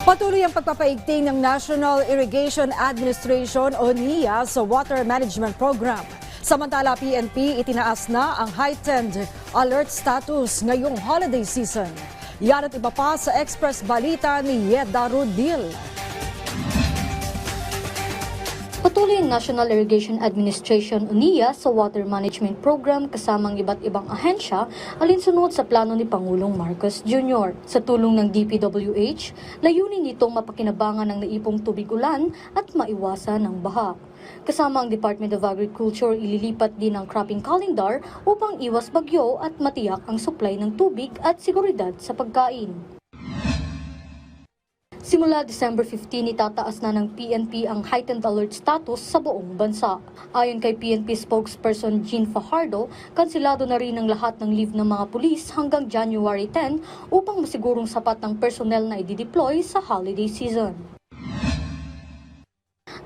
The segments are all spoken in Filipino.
Patuloy ang pagpapaigting ng National Irrigation Administration o NIA sa Water Management Program. Samantala, PNP itinaas na ang heightened alert status ngayong holiday season. Yan at iba pa sa Express Balita ni Yeda Rodil. Patuloy ang National Irrigation Administration o NIA sa Water Management Program kasamang iba't ibang ahensya alinsunod sa plano ni Pangulong Marcos Jr. Sa tulong ng DPWH, layunin nitong mapakinabangan ng naipong tubig ulan at maiwasan ng baha. Kasama ang Department of Agriculture, ililipat din ang cropping calendar upang iwas bagyo at matiyak ang supply ng tubig at seguridad sa pagkain. Simula December 15, itataas na ng PNP ang heightened alert status sa buong bansa. Ayon kay PNP spokesperson Jean Fajardo, kansilado na rin ang lahat ng leave ng mga pulis hanggang January 10 upang masigurong sapat ng personnel na i-deploy sa holiday season.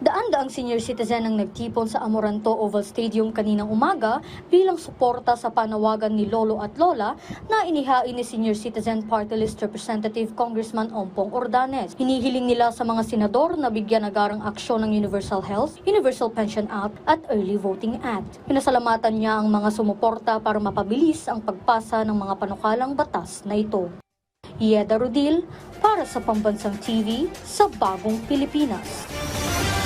Daan-daang senior citizen ang nagtipon sa Amoranto Oval Stadium kaninang umaga bilang suporta sa panawagan ni Lolo at Lola na inihain ni Senior Citizen Party List Representative Congressman Ompong Ordanes. Hinihiling nila sa mga senador na bigyan agarang aksyon ng Universal Health, Universal Pension Act at Early Voting Act. Pinasalamatan niya ang mga sumuporta para mapabilis ang pagpasa ng mga panukalang batas na ito. Yeda Rodil para sa Pambansang TV sa Bagong Pilipinas.